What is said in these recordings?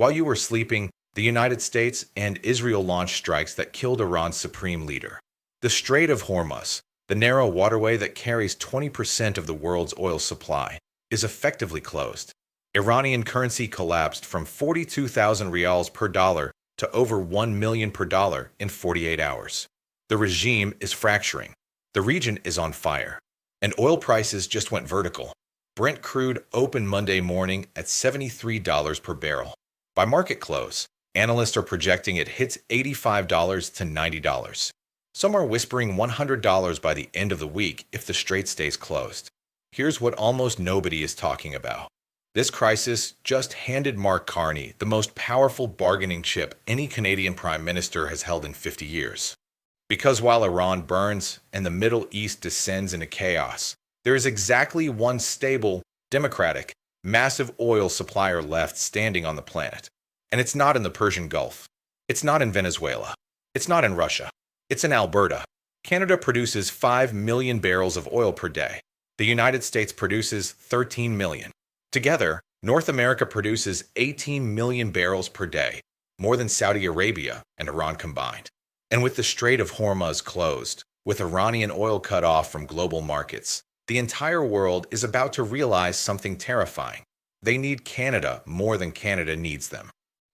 While you were sleeping, the United States and Israel launched strikes that killed Iran's supreme leader. The Strait of Hormuz, the narrow waterway that carries 20% of the world's oil supply, is effectively closed. Iranian currency collapsed from 42,000 rials per dollar to over 1 million per dollar in 48 hours. The regime is fracturing. The region is on fire. And oil prices just went vertical. Brent crude opened Monday morning at $73 per barrel. By market close, analysts are projecting it hits $85 to $90. Some are whispering $100 by the end of the week if the strait stays closed. Here's what almost nobody is talking about. This crisis just handed Mark Carney the most powerful bargaining chip any Canadian Prime Minister has held in 50 years. Because while Iran burns and the Middle East descends into chaos, there is exactly one stable, democratic, massive oil supplier left standing on the planet. And it's not in the Persian Gulf. It's not in Venezuela. It's not in Russia. It's in Alberta. Canada produces 5 million barrels of oil per day. The United States produces 13 million. Together, North America produces 18 million barrels per day, more than Saudi Arabia and Iran combined. And with the Strait of Hormuz closed, with Iranian oil cut off from global markets, the entire world is about to realize something terrifying. They need Canada more than Canada needs them.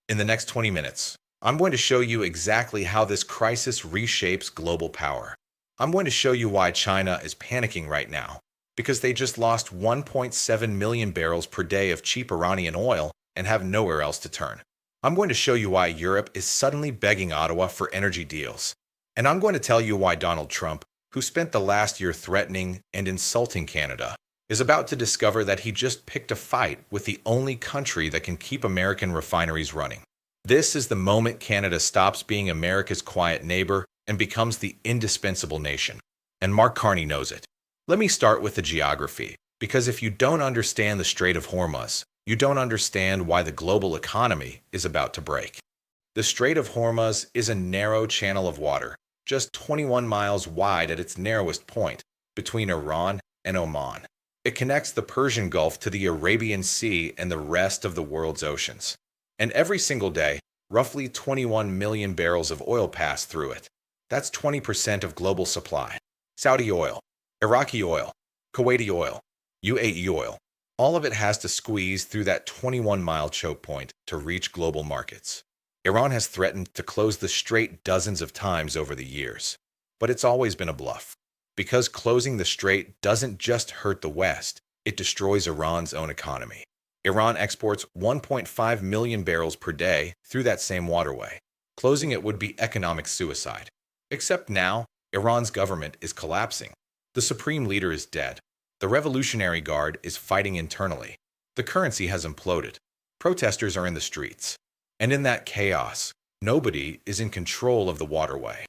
In the next 20 minutes, I'm going to show you exactly how this crisis reshapes global power. I'm going to show you why China is panicking right now, because they just lost 1.7 million barrels per day of cheap Iranian oil and have nowhere else to turn. I'm going to show you why Europe is suddenly begging Ottawa for energy deals. And I'm going to tell you why Donald Trump, who spent the last year threatening and insulting Canada, is about to discover that he just picked a fight with the only country that can keep American refineries running. This is the moment Canada stops being America's quiet neighbor and becomes the indispensable nation. And Mark Carney knows it. Let me start with the geography, because if you don't understand the Strait of Hormuz, you don't understand why the global economy is about to break. The Strait of Hormuz is a narrow channel of water, just 21 miles wide at its narrowest point, between Iran and Oman. It connects the Persian Gulf to the Arabian Sea and the rest of the world's oceans. And every single day, roughly 21 million barrels of oil pass through it. That's 20% of global supply. Saudi oil, Iraqi oil, Kuwaiti oil, UAE oil. All of it has to squeeze through that 21-mile choke point to reach global markets. Iran has threatened to close the strait dozens of times over the years, but it's always been a bluff. Because closing the strait doesn't just hurt the West, it destroys Iran's own economy. Iran exports 1.5 million barrels per day through that same waterway. Closing it would be economic suicide. Except now, Iran's government is collapsing. The supreme leader is dead. The Revolutionary Guard is fighting internally. The currency has imploded. Protesters are in the streets. And in that chaos, nobody is in control of the waterway.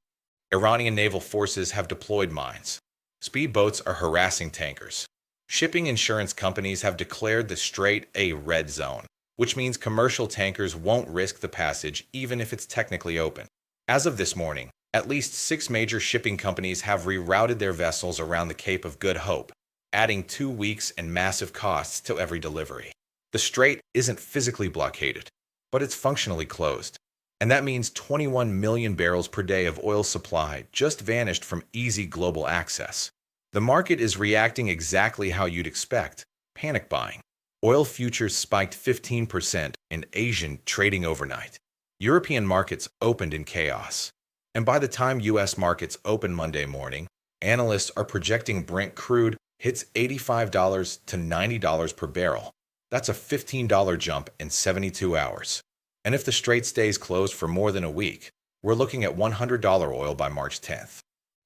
Iranian naval forces have deployed mines. Speedboats are harassing tankers. Shipping insurance companies have declared the strait a red zone, which means commercial tankers won't risk the passage even if it's technically open. As of this morning, at least 6 major shipping companies have rerouted their vessels around the Cape of Good Hope, adding 2 weeks and massive costs to every delivery. The strait isn't physically blockaded, but it's functionally closed. And that means 21 million barrels per day of oil supply just vanished from easy global access. The market is reacting exactly how you'd expect, panic buying. Oil futures spiked 15% in Asian trading overnight. European markets opened in chaos. And by the time U.S. markets open Monday morning, analysts are projecting Brent crude hits $85 to $90 per barrel. That's a $15 jump in 72 hours. And if the strait stays closed for more than a week, we're looking at $100 oil by March 10th.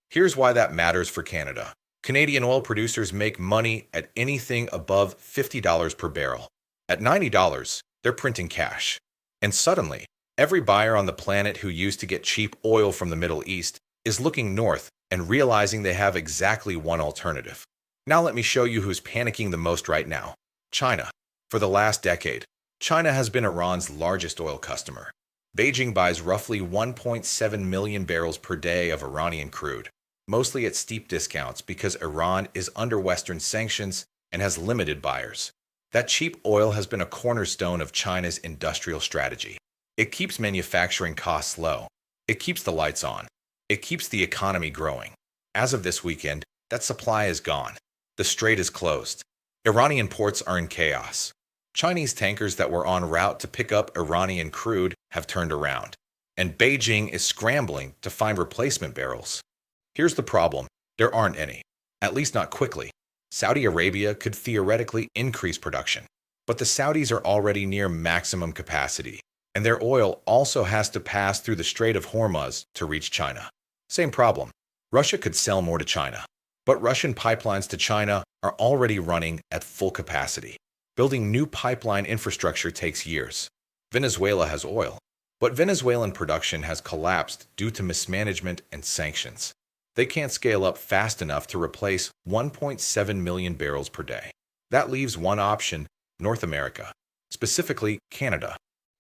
Here's why that matters for Canada. Canadian oil producers make money at anything above $50 per barrel. At $90, they're printing cash. And suddenly, every buyer on the planet who used to get cheap oil from the Middle East is looking north and realizing they have exactly one alternative. Now let me show you who's panicking the most right now. China. For the last decade, China has been Iran's largest oil customer. Beijing buys roughly 1.7 million barrels per day of Iranian crude, mostly at steep discounts because Iran is under Western sanctions and has limited buyers. That cheap oil has been a cornerstone of China's industrial strategy. It keeps manufacturing costs low. It keeps the lights on. It keeps the economy growing. As of this weekend, that supply is gone. The strait is closed. Iranian ports are in chaos. Chinese tankers that were en route to pick up Iranian crude have turned around. And Beijing is scrambling to find replacement barrels. Here's the problem. There aren't any. At least not quickly. Saudi Arabia could theoretically increase production. But the Saudis are already near maximum capacity. And their oil also has to pass through the Strait of Hormuz to reach China. Same problem. Russia could sell more to China. But Russian pipelines to China are already running at full capacity. Building new pipeline infrastructure takes years. Venezuela has oil, but Venezuelan production has collapsed due to mismanagement and sanctions. They can't scale up fast enough to replace 1.7 million barrels per day. That leaves one option, North America, specifically Canada.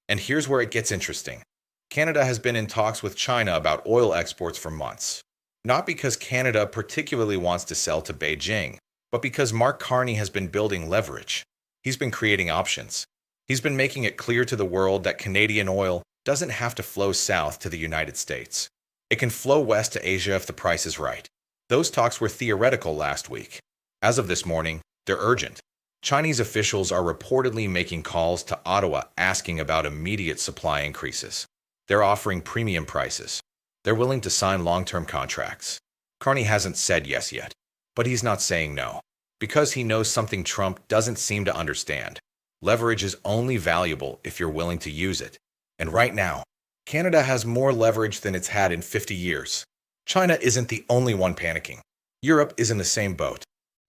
And here's where it gets interesting. Canada has been in talks with China about oil exports for months. Not because Canada particularly wants to sell to Beijing, but because Mark Carney has been building leverage. He's been creating options. He's been making it clear to the world that Canadian oil doesn't have to flow south to the United States. It can flow west to Asia if the price is right. Those talks were theoretical last week. As of this morning, they're urgent. Chinese officials are reportedly making calls to Ottawa asking about immediate supply increases. They're offering premium prices. They're willing to sign long-term contracts. Carney hasn't said yes yet, but he's not saying no, because he knows something Trump doesn't seem to understand. Leverage is only valuable if you're willing to use it. And right now, Canada has more leverage than it's had in 50 years. China isn't the only one panicking. Europe is in the same boat.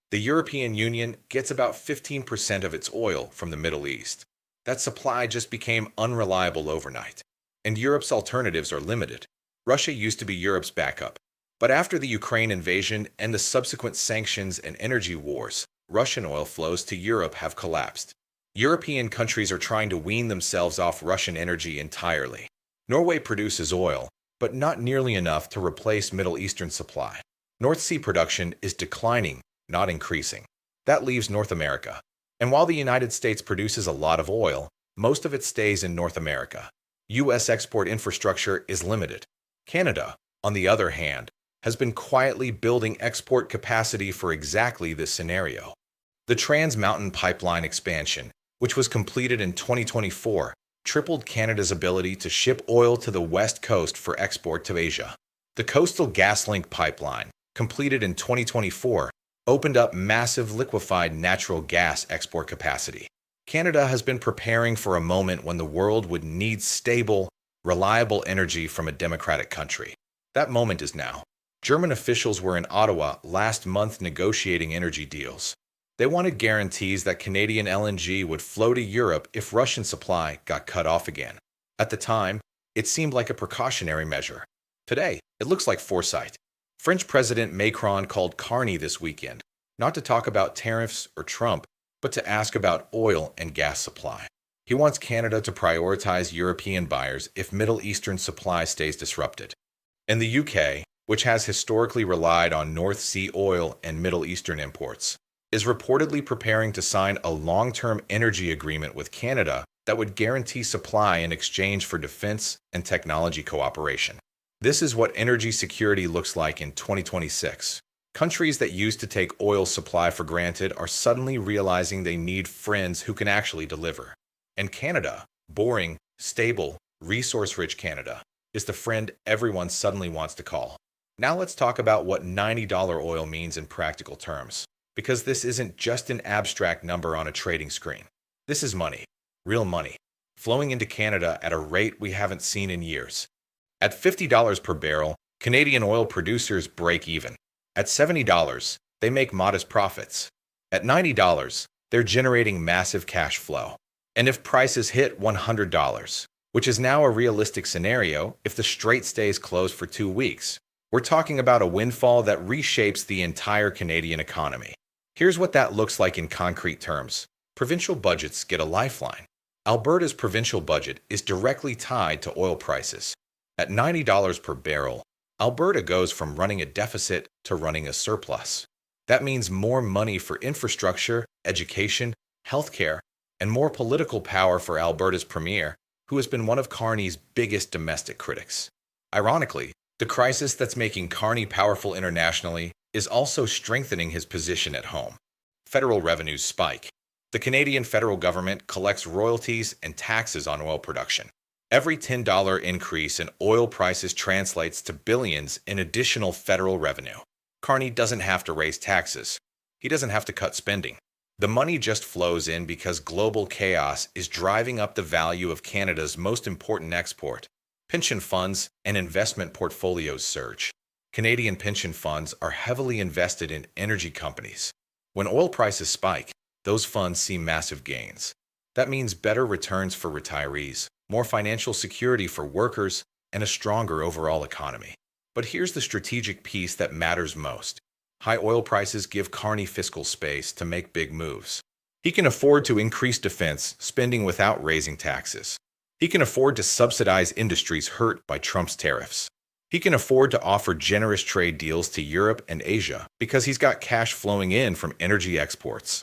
The European Union gets about 15% of its oil from the Middle East. That supply just became unreliable overnight. And Europe's alternatives are limited. Russia used to be Europe's backup. But after the Ukraine invasion and the subsequent sanctions and energy wars, Russian oil flows to Europe have collapsed. European countries are trying to wean themselves off Russian energy entirely. Norway produces oil, but not nearly enough to replace Middle Eastern supply. North Sea production is declining, not increasing. That leaves North America. And while the United States produces a lot of oil, most of it stays in North America. U.S. export infrastructure is limited. Canada, on the other hand, has been quietly building export capacity for exactly this scenario. The Trans Mountain Pipeline expansion, which was completed in 2024, tripled Canada's ability to ship oil to the west coast for export to Asia. The Coastal GasLink pipeline, completed in 2024, opened up massive liquefied natural gas export capacity. Canada has been preparing for a moment when the world would need stable, reliable energy from a democratic country. That moment is now. German officials were in Ottawa last month negotiating energy deals. They wanted guarantees that Canadian LNG would flow to Europe if Russian supply got cut off again. At the time, it seemed like a precautionary measure. Today, it looks like foresight. French President Macron called Carney this weekend, not to talk about tariffs or Trump, but to ask about oil and gas supply. He wants Canada to prioritize European buyers if Middle Eastern supply stays disrupted. And the UK, which has historically relied on North Sea oil and Middle Eastern imports, is reportedly preparing to sign a long-term energy agreement with Canada that would guarantee supply in exchange for defense and technology cooperation. This is what energy security looks like in 2026. Countries that used to take oil supply for granted are suddenly realizing they need friends who can actually deliver. And Canada, boring, stable, resource-rich Canada, is the friend everyone suddenly wants to call. Now let's talk about what $90 oil means in practical terms, because this isn't just an abstract number on a trading screen. This is money, real money, flowing into Canada at a rate we haven't seen in years. At $50 per barrel, Canadian oil producers break even. At $70, they make modest profits. At $90, they're generating massive cash flow. And if prices hit $100, which is now a realistic scenario if the strait stays closed for 2 weeks, we're talking about a windfall that reshapes the entire Canadian economy. Here's what that looks like in concrete terms. Provincial budgets get a lifeline. Alberta's provincial budget is directly tied to oil prices. At $90 per barrel, Alberta goes from running a deficit to running a surplus. That means more money for infrastructure, education, healthcare, and more political power for Alberta's premier, who has been one of Carney's biggest domestic critics. Ironically, the crisis that's making Carney powerful internationally is also strengthening his position at home. Federal revenues spike. The Canadian federal government collects royalties and taxes on oil production. Every $10 increase in oil prices translates to billions in additional federal revenue. Carney doesn't have to raise taxes. He doesn't have to cut spending. The money just flows in because global chaos is driving up the value of Canada's most important export. Pension funds and investment portfolios surge. Canadian pension funds are heavily invested in energy companies. When oil prices spike, those funds see massive gains. That means better returns for retirees, more financial security for workers, and a stronger overall economy. But here's the strategic piece that matters most. High oil prices give Carney fiscal space to make big moves. He can afford to increase defense spending without raising taxes. He can afford to subsidize industries hurt by Trump's tariffs. He can afford to offer generous trade deals to Europe and Asia because he's got cash flowing in from energy exports.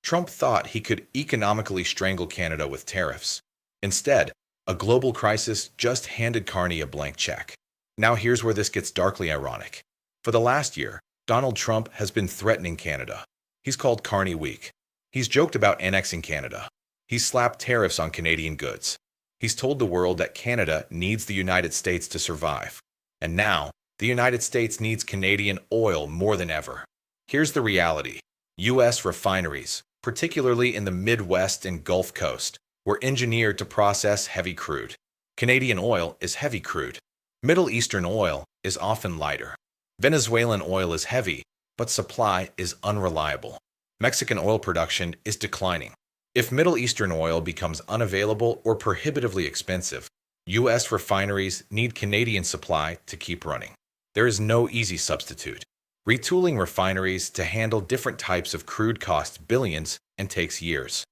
Trump thought he could economically strangle Canada with tariffs. Instead, a global crisis just handed Carney a blank check. Now here's where this gets darkly ironic. For the last year, Donald Trump has been threatening Canada. He's called Carney weak. He's joked about annexing Canada. He's slapped tariffs on Canadian goods. He's told the world that Canada needs the United States to survive. And now, the United States needs Canadian oil more than ever. Here's the reality. U.S. refineries, particularly in the Midwest and Gulf Coast, were engineered to process heavy crude. Canadian oil is heavy crude. Middle Eastern oil is often lighter. Venezuelan oil is heavy, but supply is unreliable. Mexican oil production is declining. If Middle Eastern oil becomes unavailable or prohibitively expensive, U.S. refineries need Canadian supply to keep running. There is no easy substitute. Retooling refineries to handle different types of crude costs billions and takes years.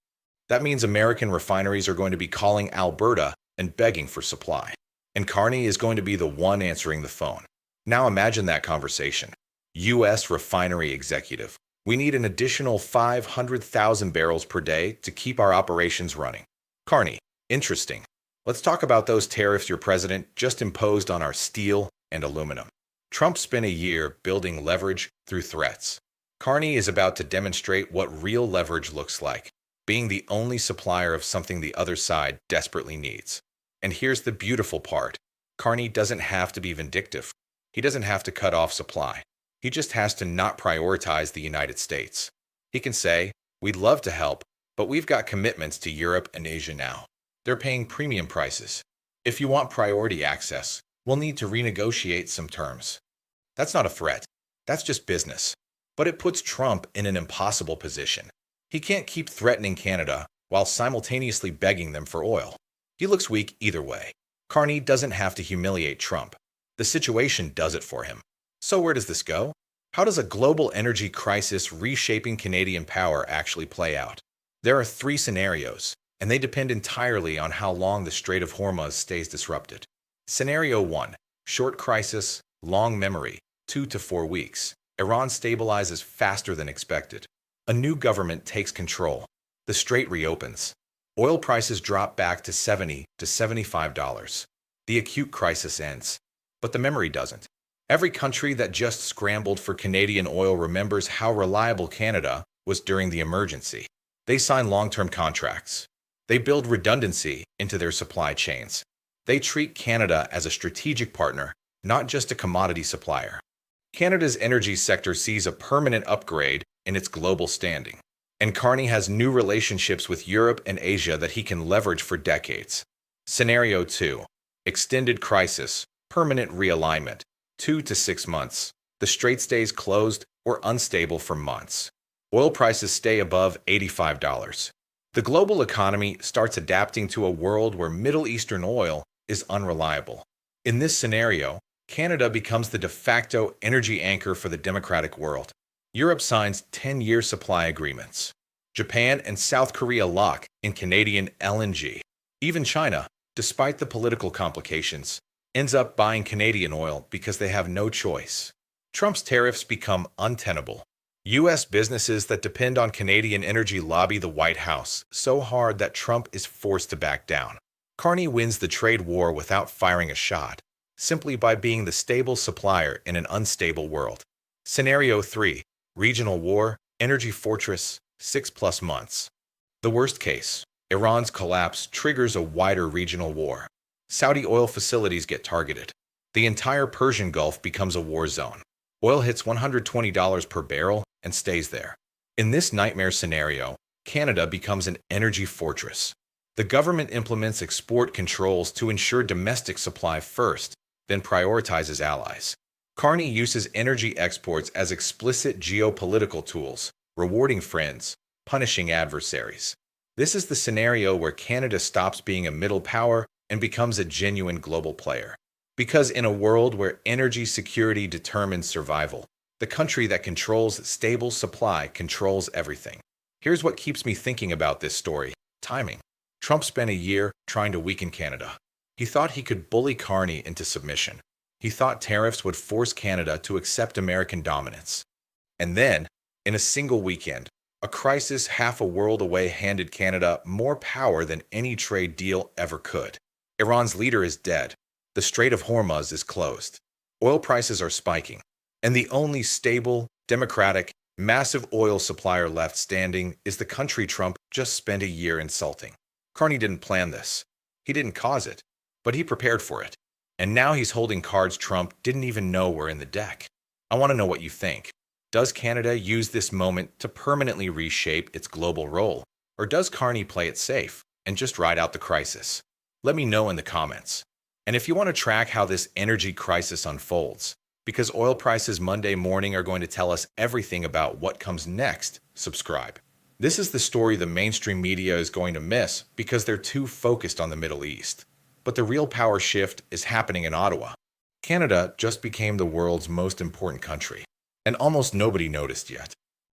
That means American refineries are going to be calling Alberta and begging for supply. And Carney is going to be the one answering the phone. Now imagine that conversation. U.S. refinery executive. We need an additional 500,000 barrels per day to keep our operations running. Carney, interesting. Let's talk about those tariffs your president just imposed on our steel and aluminum. Trump spent a year building leverage through threats. Carney is about to demonstrate what real leverage looks like, being the only supplier of something the other side desperately needs. And here's the beautiful part. Carney doesn't have to be vindictive. He doesn't have to cut off supply. He just has to not prioritize the United States. He can say, we'd love to help, but we've got commitments to Europe and Asia now. They're paying premium prices. If you want priority access, we'll need to renegotiate some terms. That's not a threat. That's just business. But it puts Trump in an impossible position. He can't keep threatening Canada while simultaneously begging them for oil. He looks weak either way. Carney doesn't have to humiliate Trump. The situation does it for him. So where does this go? How does a global energy crisis reshaping Canadian power actually play out? There are three scenarios, and they depend entirely on how long the Strait of Hormuz stays disrupted. Scenario 1. Short crisis, long memory, 2 to 4 weeks. Iran stabilizes faster than expected. A new government takes control. The strait reopens. Oil prices drop back to $70 to $75. The acute crisis ends. But the memory doesn't. Every country that just scrambled for Canadian oil remembers how reliable Canada was during the emergency. They sign long-term contracts. They build redundancy into their supply chains. They treat Canada as a strategic partner, not just a commodity supplier. Canada's energy sector sees a permanent upgrade in its global standing. And Carney has new relationships with Europe and Asia that he can leverage for decades. Scenario 2. Extended crisis, permanent realignment, 2 to 6 months. The strait stays closed or unstable for months. Oil prices stay above $85. The global economy starts adapting to a world where Middle Eastern oil is unreliable. In this scenario, Canada becomes the de facto energy anchor for the democratic world. Europe signs 10-year supply agreements. Japan and South Korea lock in Canadian LNG. Even China, despite the political complications, ends up buying Canadian oil because they have no choice. Trump's tariffs become untenable. U.S. businesses that depend on Canadian energy lobby the White House so hard that Trump is forced to back down. Carney wins the trade war without firing a shot, simply by being the stable supplier in an unstable world. Scenario 3. Regional war, energy fortress, 6+ months. The worst case. Iran's collapse triggers a wider regional war. Saudi oil facilities get targeted. The entire Persian Gulf becomes a war zone. Oil hits $120 per barrel and stays there. In this nightmare scenario, Canada becomes an energy fortress. The government implements export controls to ensure domestic supply first, then prioritizes allies. Carney uses energy exports as explicit geopolitical tools, rewarding friends, punishing adversaries. This is the scenario where Canada stops being a middle power and becomes a genuine global player. Because in a world where energy security determines survival, the country that controls stable supply controls everything. Here's what keeps me thinking about this story: timing. Trump spent a year trying to weaken Canada. He thought he could bully Carney into submission. He thought tariffs would force Canada to accept American dominance. And then, in a single weekend, a crisis half a world away handed Canada more power than any trade deal ever could. Iran's leader is dead. The Strait of Hormuz is closed. Oil prices are spiking. And the only stable, democratic, massive oil supplier left standing is the country Trump just spent a year insulting. Carney didn't plan this. He didn't cause it. But he prepared for it. And now he's holding cards Trump didn't even know were in the deck. I want to know what you think. Does Canada use this moment to permanently reshape its global role? Or does Carney play it safe and just ride out the crisis? Let me know in the comments. And if you want to track how this energy crisis unfolds, because oil prices Monday morning are going to tell us everything about what comes next, subscribe. This is the story the mainstream media is going to miss because they're too focused on the Middle East. But the real power shift is happening in Ottawa. Canada just became the world's most important country, and almost nobody noticed yet.